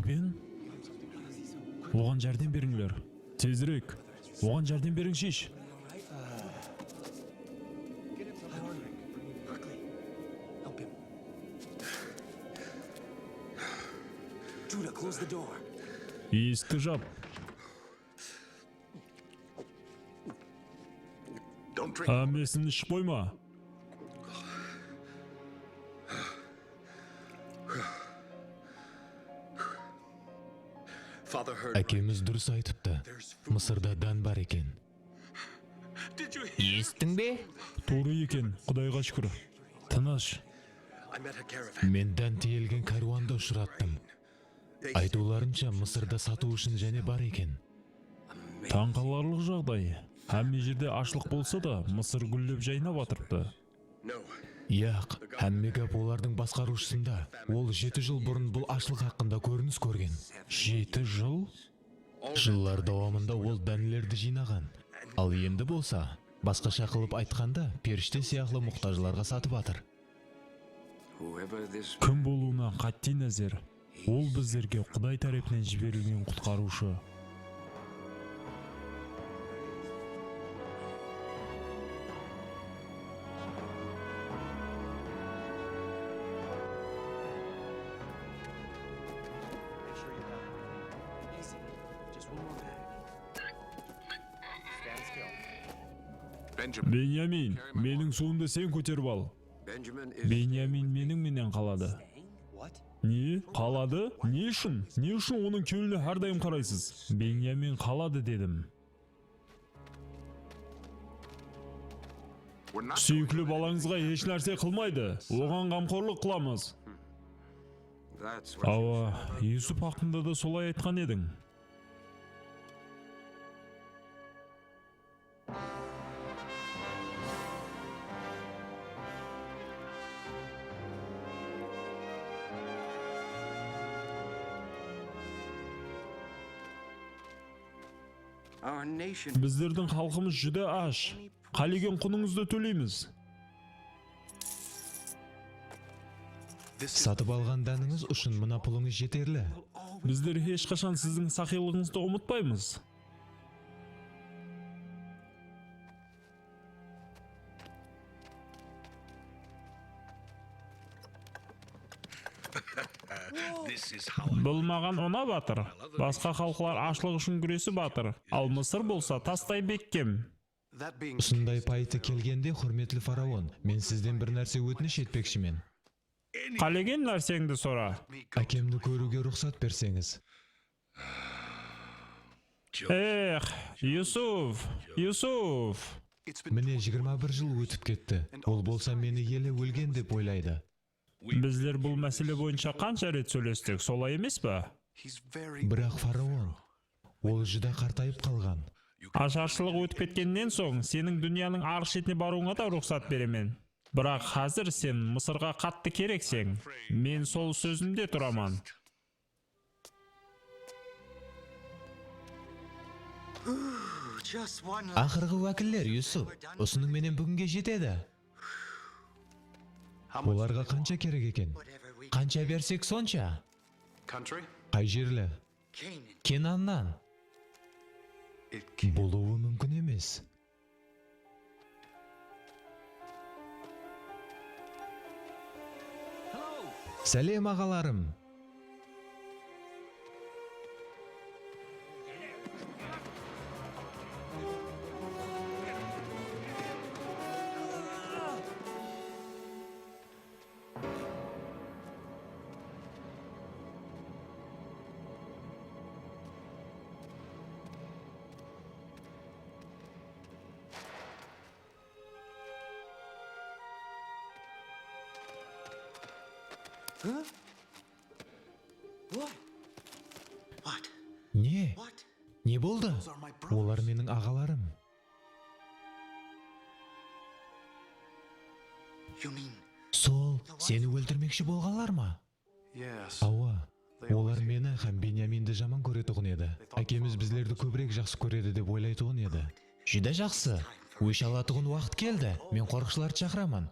Робин? Оған жәрдем беріңдер. Тезірек. Оған жәрдем берің шеш. Есікті жап. Месін ішіп қойма. Әкеміз дұрыс айтыпты. Мысырда дан бар екен. Естің бе? Тура екен, Құдайға шүкір. Тыныш. Мен дан тиелген каруанды ұшыраттым. Айтуларынша Мысырда сату үшін және бар екен. Таңқаларлық жағдай. Әмме жерде ашлық болса да, Мысыр гүллеп жайнап атырыпты. Яқ, әммегап олардың басқарушысында. Ол 7 жыл бұрын бұл ашлық хақында көрініс көрген. 7 жыл? Жыллар давамында ол дәнілерді жинаған. Ал енді болса, басқаша қылып айтқанда, періште сияқлы мұқтажыларға сатып атыр. Кім болуына қатты нәзір. Ол біздерге Құдай тарапынан жіберілген құтқарушы. Беньямин, менің суымды сен көтеріп ал. Беньямин менен қалады. Не? Қалады? Не үшін? Не үшін оның көліне әрдайым қарайсыз? Беньямин қалады дедім. Сүйіклі балаңызға еш нәрсе қылмайды. Оған қамқорлық қыламыз. Ауа, Юсуп хақында да солай айтқан едің. Біздердің халқымыз жүде аш. Қалеген құныңызды төлейміз. Сатып алған дәніңіз үшін мына пұлыңыз жетерлі. Біздер ешқашан сіздің сақилығыңызды ұмытпаймыз. Бұл маған ұнап атыр. Басқа халқылар ашлық үшін күресі батыр. Ал Мысыр болса тастай беккем. Осындай пайты келгенде, құрметлі фараон, мен сізден бір нәрсе өтініш етпекшімен. Қалеген нәрсеңді сора. Әкемді көруге рұқсат берсеңіз. Юсуф. Міне 21 жыл өтіп кетті. Ол болса мені елі өлген деп ойлайды. Біздер бұл мәселе бойынша қанша рет сөйлестік, солай емес па? Бірақ фараон, ол жүдә қартайып қалған. Ашаршылық өтіп кеткеннен соң, сенің дүнияның арғы шетіне баруыңа да рұқсат беремен. Бірақ қазір сен Мысырға қатты керексең. Мен сол сөзімде тұраман. Ақырғы уәкілдер, Юсуп, осының менен бүгінге жетеді. Оларға қанша керек екен? Қанша берсек сонша? Қай жерлі? Кенаннан. Болуы мүмкін емес. Сәлем ағаларым. Не болды? Олар менің ағаларым. Сол, сені өлтірмекші болғалар ма? Ауа, олар мені һәм Беньяминді жаман көретұғын еді. Әкеміз біздерді көбірек жақсы көреді деп ойлайтұғын еді. Жүдә жақсы. Өш алатұғын уақыт келді. Мен қорықшыларды шақырамын.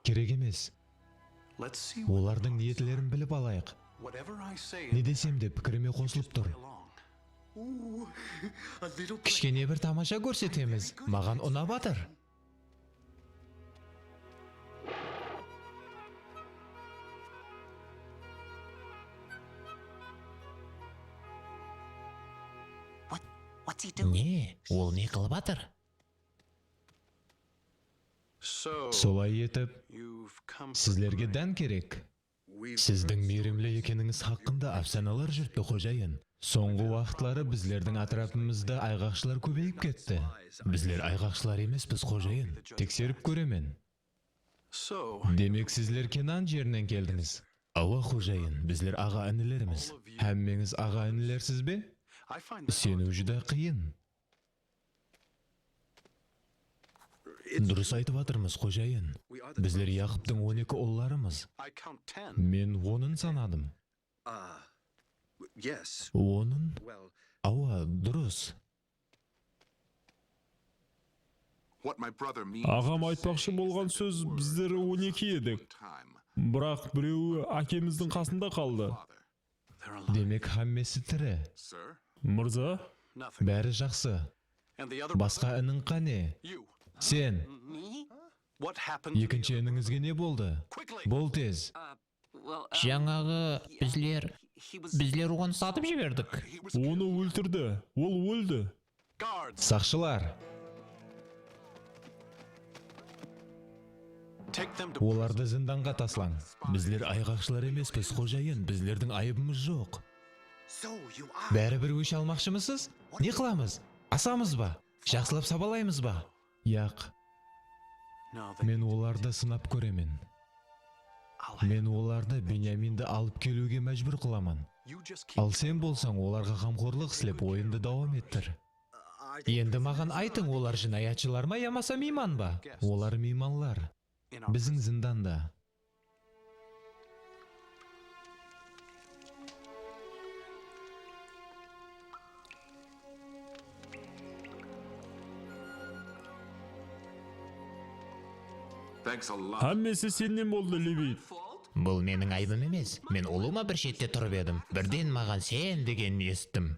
Керек емес. Олардың ниетлерін біліп алайық. Не десем де пікіріме қосылып тұр. Кішкене бір тамаша көрсетеміз. Маған ұнап атыр. Не, ол не қылып атыр? Солай етіп, сізлерге дән керек. Сіздің мейірімлі екеніңіз хақында афсаналар жүртті, қожайын. Соңғы уақытлары біздердің атрапымызда айғақшылар көбейіп кетті. Біздер айғақшылар емес, біз қожайын. Тексеріп көремен. Демек сізлер Кенан жерінен келдіңіз. Ауа, қожайын, біздер аға інілеріміз. Әммеңіз аға інілерсіз бе? Сену жүдә қиын. Дұрыс айтып атырмыз, қожайын. Біздер Яқыптың 12 ұлларымыз. Мен 10-ын санадым. 10-ын? Ауа, дұрыс. Ағам айтпақшы болған сөз, біздер 12 едік. Бірақ біреуі әкеміздің қасында қалды. Демек хаммесі тірі. Мырза? Бәрі жақсы. Басқа інің қане? Сен? Екінші ініңізге не болды? Бол тез. Жаңағы біздер оны сатып жібердік. Оны өлтірді. Ол өлді. Сақшылар. Оларды зынданға таслаң. Біздер айғақшылар емеспіз, қожайын. Біздердің айыбымыз жоқ. Бәрі бір өш алмақшымысыз? Не қыламыз? Асамыз ба? Жақсылап сабалаймыз ба? Яқ. Мен оларды сынап көремен. Мен оларды Беньяминді алып келуге мәжбүр қыламын. Ал сен болсаң оларға қамқорлық істеп ойынды дауам еттір. Енді маған айтың, олар жинаятшылар ма, ямаса мейман ба? Олар мейманлар. Біздің зынданда. Әммесі сеннен болды, Левит. Бұл менің айыбым емес. Мен ұлыма бір шетте тұрып едім. Бірден маған сен деген естім.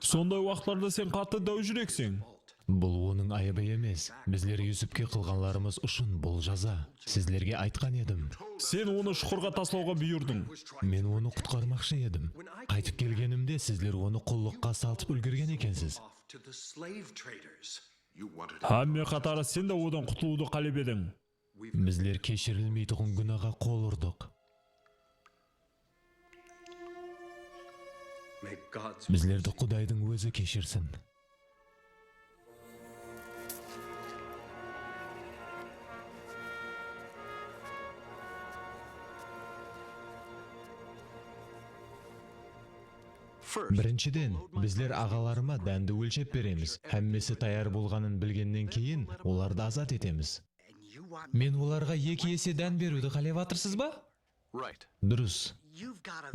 Сондай уақытларда сен қатты дәу жүрексің. Бұл оның айыбы емес. Біздер Юсупке қылғанларымыз үшін бұл жаза. Сізлерге айтқан едім. Сен оны шұқырға таслауға бұйырдың. Мен оны құтқармақшы едім. Қайтып келгенімде сіздер оны құллыққа сатып үлгерген екенсіз. Әмме қатары сен де одан құтылуды қалеп едің. Біздер кешірілмейтұғын күнәға қол ұрдық. Біздерді Құдайдың өзі кешірсін. Біріншіден, біздер ағаларыма дәнді өлшеп береміз. Әммесі таяр болғанын білгеннен кейін, оларды азат етеміз. Мен оларға 2 есе дән беруді қалеп атырсыз ба? Дұрыс.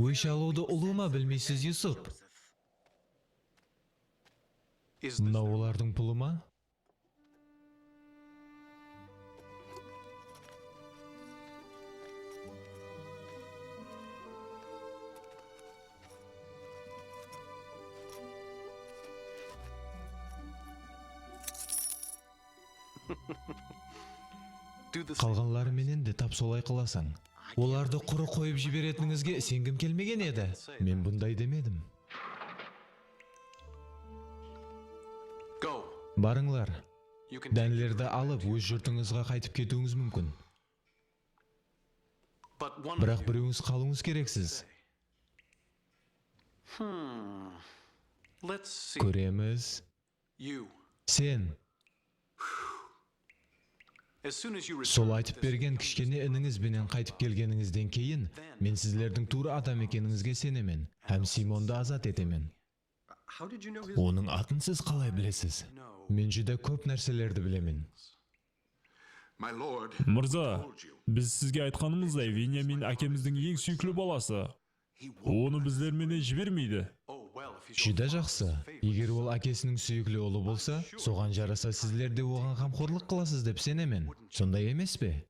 Өш алуды ұлыма білмейсіз, Юсуп. Мына олардың пұлы ма? Қалғанлары менен де тап солай қыласаң. Оларды құры қойып жіберетініңізге сенгім келмеген еді. Мен бұндай демедім. Барыңлар. Дәнлерді алып, өз жұртыңызға қайтып кетуіңіз мүмкін. Бірақ біреуіңіз қалуыңыз керексіз. Көреміз. Сен. Сол айтып берген кішкене ініңіз бенен қайтып келгеніңізден кейін, мен сізлердің тура адам екеніңізге сенемен, һәм Симонды азат етемен. Оның атын сіз қалай білесіз? Мен жүдә көп нәрселерді білемен. Мырза, біз сізге айтқанымыздай, Вениамин әкеміздің ең сүйіклі баласы. Оны біздерменен жібермейді. Жүдә жақсы. Егер ол әкесінің сүйіклі ұлы болса, соған жараса сізлер де оған қамқорлық қыласыз деп сенемен. Сондай емес пе?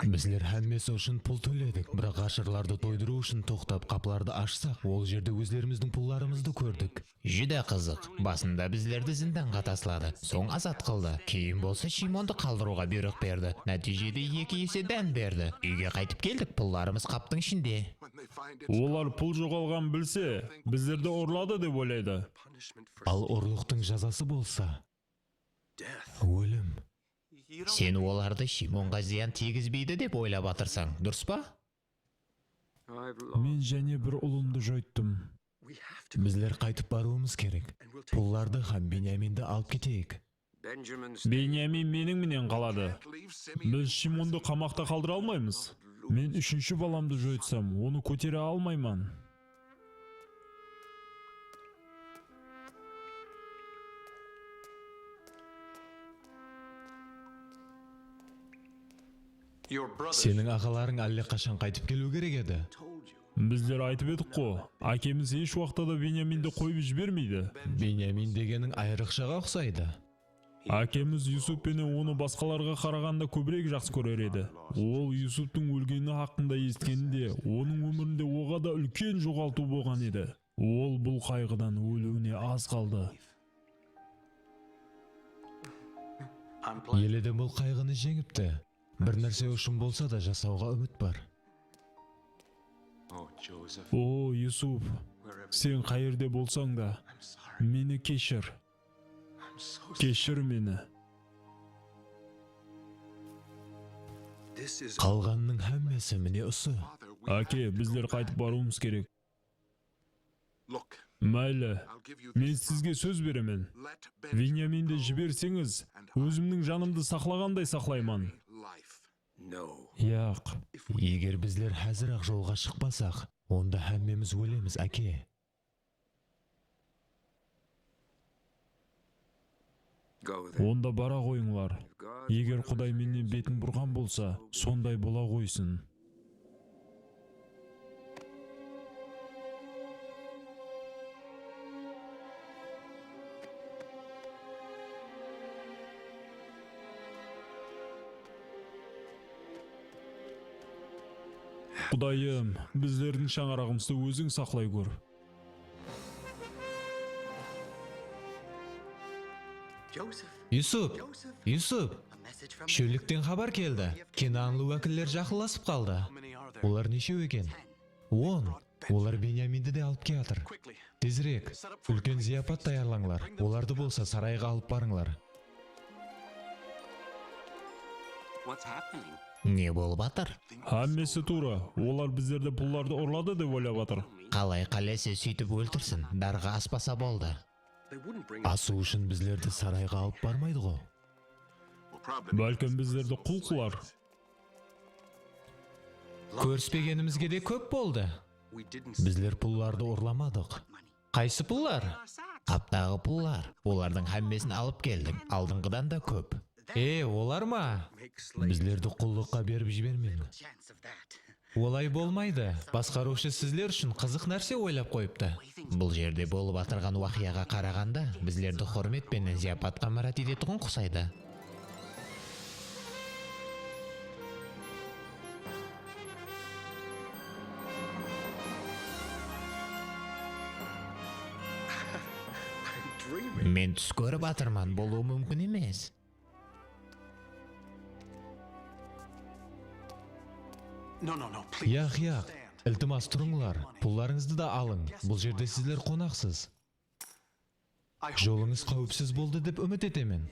Bizler һәммәсе үшін пул төледік, бірақ ғашырларды тойдыру үшін тоқтап қапларды ашсақ, ол жерде өзлеріміздің пулларымызды көрдік. Жүдә қызық. Басында біздерді зинданға таслады, соң азат қылды. Кейін болса Шимонды қалдыруға бұйрық берді. Нәтижеде 2 есе дән берді. Үйге қайтып келдік, пулларымыз қаптың ішінде. Олар пул жоғалған білсе, біздерді ұрлады деп ойлайды. Ал ұрлықтың жазасы болса, өлім. Сен оларды Шимонға зиян тигізбейді деп ойлап атырсаң, дұрыс па? Мен және бір ұлымды жойттым. Bizler қайтып баруымыз керек. Пулларды һәм Беньяминді алып кетейік. Беньямин менің менен қалады. Біз Шимонды қамақта қалдыра алмаймыз. Мен 3-ші баламды жойтсам, оны көтере алмайман. Сенің ағаларың әлі қашан қайтып келу керек еді. Біздер айтып едік қо, әкеміз еш уақытта да Беньяминді қойып жібермейді. Беньямин дегенің айрықшаға ұқсайды. Әкеміз Юсуп пен оны басқаларға қарағанда көбірек жақсы көрер еді. Ол Юсуптың өлгені хақында естігенде, оның өмірінде оға да үлкен жоғалту болған еді. Ол бұл қайғыдан өлуіне аз қалды. Еледе бұл қайғыны жеңіпті. Бір нәрсе үшін болса да жасауға үміт бар. О, Юсуп, сен қайырде болсаң да, мені кешір. Кешір мені. Қалғанның һәммәсі міне ұсы. Әке, біздер қайтып баруымыз керек. Мәйлі, мен сізге сөз беремін. Беньяминді жіберсеңіз, өзімнің жанымды сақлағандай сақлайман. Яқ. Егер біздер әзір-ақ жолға шықпасақ, онда һәммеміз өлеміз, әке. Онда бара қойыңлар. Егер Құдай менен бетін бұрған болса, сондай бола қойсын. Құдайым, біздердің шаңырағымызды өзің сақлай көр. Юсуп, шөліктен хабар келді. Кенаанлы уәкілдер жақындасып қалды. Олар нешеу екен? 10. Олар Беньяминді де алып келатыр. Тезірек, үлкен зияпат даярлаңлар. Оларды болса сарайға алып барыңлар. Не болып атыр? Һәммесі тура. Олар біздерді пулларды ұрлады деп ойлап атыр. Қалай қалесе сөйтіп өлтірсін, дарға аспаса болды. Асу үшін біздерді сарайға алып бармайды ғой. Бәлкім біздерді құл қылар. Көріспегенімізге де көп болды. Біздер пулларды ұрламадық. Қайсы пуллар? Қаптағы пуллар. Олардың һәммесін алып келдік. Алдыңғыдан да көп. Олар ма? Біздерді құллыққа беріп жібермең. Олай болмайды. Басқарушы сіздер үшін қызық нәрсе ойлап қойыпты. Бұл жерде болып атырған уақияға қарағанда, біздерді құрметпен зияпатқа марат ететұғын құсайды. Мен түс көріп атырман, болуы мүмкін емес. Яқ, ілтимас тұрыңлар. Пулларыңызды да алың. Бұл жерде сіздер қонақсыз. Жолыңыз қауіпсіз болды деп үміт етемін.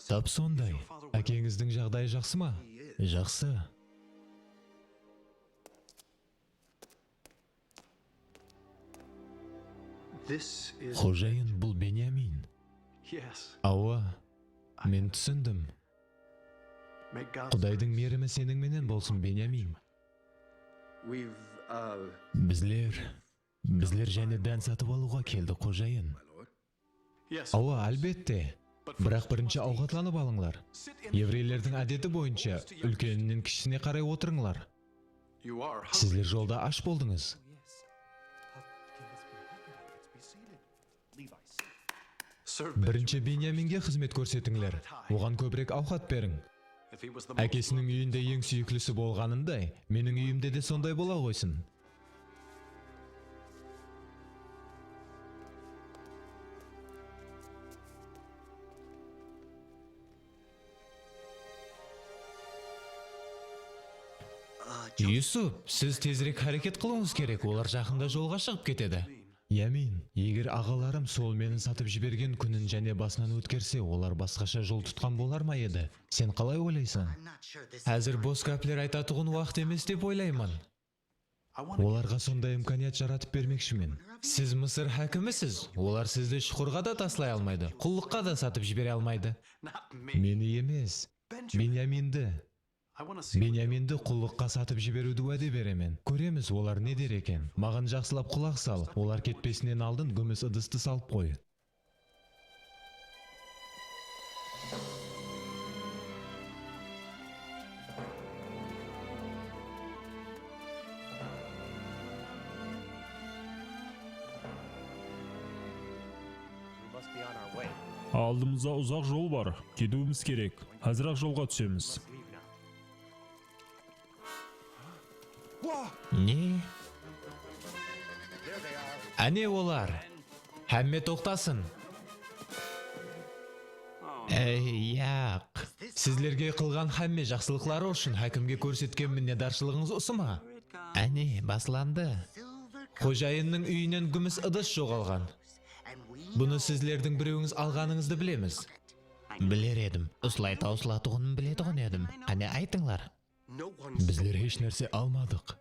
Тап сондай. Әкеңіздің жағдайы жақсы ма? Жақсы. Қожайын, бұл Беньямин. Ауа, мен түсіндім. Құдайдың мерімі сенің менен болсын, Беньямин. Біздер және дән сатып алуға келді, қожайын. Ауа, әлбетте. Бірақ бірінші ауғатланып алыңлар. Еврейлердің әдеті бойынша үлкенінен кішісіне қарай отырыңлар. Сіздер жолда аш болдыңыз. Бірінші Беньяминге қызмет көрсетіңлер. Оған көбірек ауқат берің. Әкесінің үйінде ең сүйіклісі болғанындай, менің үйімде де сондай бола қойсын. Юсуп, сіз тезірек харекет қылуыңыз керек, олар жақында жолға шығып кетеді. Ямин, егер ағаларым сол мені сатып жіберген күнін және басынан өткерсе, олар басқаша жол тұтқан болар ма еді? Сен қалай ойлайсың? Әзір бос кәплер айтатұғын уақыт емес деп ойлаймын. Оларға сондай имканият жаратып бермекшімен. Сіз Мысыр хәкімісіз, олар сізді шұқырға да таслай алмайды, құллыққа да сатып жібере алмайды. Мені емес, Беньяминді құллыққа сатып жіберуді уәде беремен. Көреміз, олар не дер екен. Маған жақсылап құлақ сал, олар кетпесінен алдын күміс ыдысты салып қой. Алдымызда ұзақ жол бар, кетуіміз керек. Қазір-ақ жолға түсеміз. Не? Әне олар. Әмме тоқтасын. Яқ. Сізлерге қылған әмме жақсылықлары үшін хәкімге көрсеткен міннедаршылығыңыз осы ма? Әне, басыланды. Қожайынның үйінен күміс ыдыс жоғалған. Бұны сізлердің біреуіңіз алғаныңызды білеміз. Білер едім. Осылай таусылатұғынын білетұғын едім. Әне айтыңлар. Біздер еш нәрсе алмадық.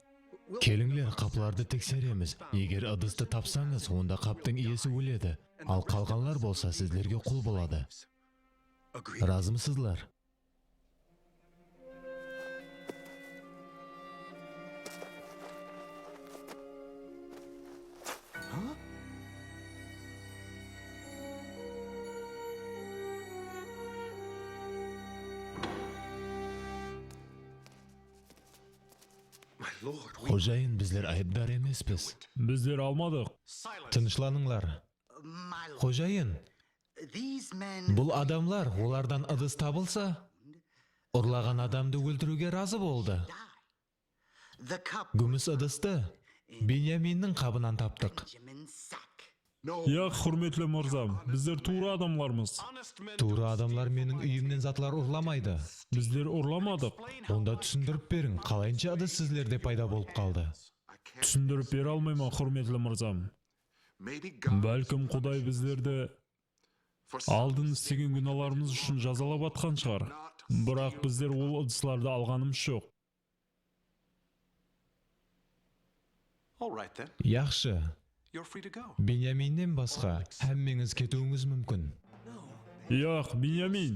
Келіңлер, қапларды тексереміз. Егер ыдысты тапсаңыз, онда қаптың иесі өледі. Ал қалғанлар болса сіздерге құл болады. Разымсызлар? Қожайын, біздер айыпдар емеспіз. Біздер алмадық. Тынышланыңлар. Қожайын, бұл адамлар олардан ыдыс табылса, ұрлаған адамды өлтіруге разы болды. Күміс ыдысты Беньяминнің қабынан таптық. Яқ, құрметлі мырзам, біздер тура адамлармыз. Тура адамлар менің үйімнен затлар ұрламайды. Біздер ұрламадық. Онда түсіндіріп берің, қалайынша ыдыс сіздерде пайда болып қалды? Түсіндіріп бере алмаймын, құрметлі мырзам. Бәлкім Құдай біздерді алдын істеген күнәларымыз үшін жазалап атқан шығар. Бірақ біздер ол ыдысларды алғанымыз жоқ. Яқшы. Беньяминнен басқа әммеңіз кетуіңіз мүмкін. Яқ, Беньямин.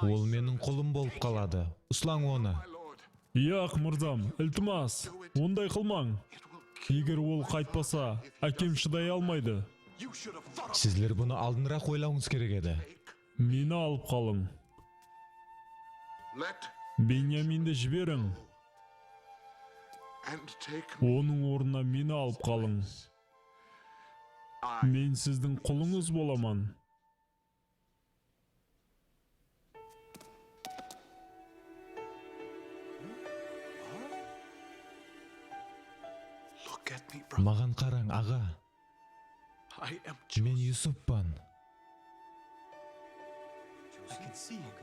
Ол менің құлым болып қалады. Ұслаң оны. Яқ, мырзам, ілтимас, ондай қылмаң. Егер ол қайтпаса, әкем шыдай алмайды. Сізлер бұны алдынырақ ойлауыңыз керек еді. Мені алып қалың. Беньяминді жіберің. Оның орнына мені алып қалың. Мен сіздің құлыңыз боламын. Маған қараң, аға. Мен Юсуппан.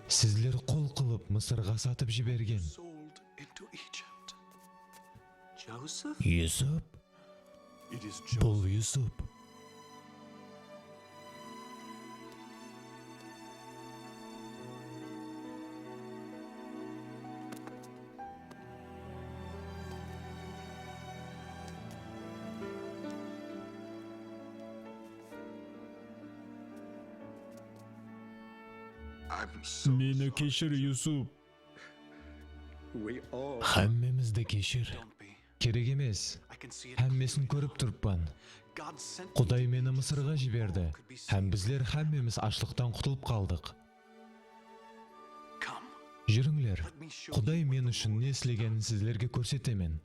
Сізлер құл қылып Мысырға сатып жіберген. Юсуп? Бұл Юсуп. Мені кешір, Юсуп. Әммемізді кешір. Керек емес. Әммесін көріп тұрппан. Құдай мені Мысырға жіберді. Әм біздер әммеміз ашлықтан құтылып қалдық. Жүріңлер. Құдай мен үшін не істегенін сіздерге көрсетемен.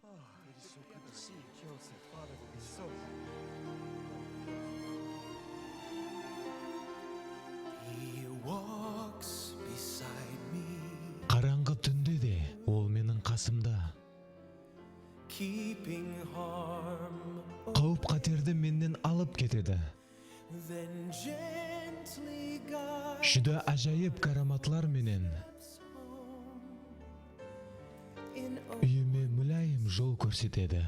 кауіп қатерді менен алып кетеді. Жүдө ажайып караматлар менен үйіме мүлайым жол көрсетеді.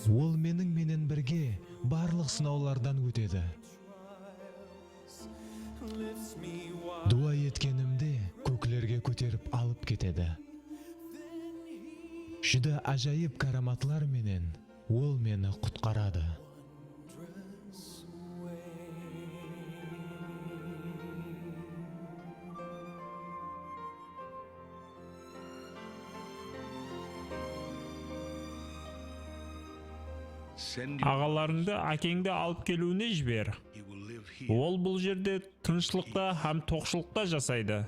Ол менен бірге барлық сынаулардан өтеді. Дуа еткенімде көклерге көтеріп алып кетеді. Жүдө ажайып караматлар менен ол мені құтқарады. Ағаларыңды әкеңді алып келуіне жібер. Ол бұл жерде тыныштықта һәм тоқшылықта жасайды.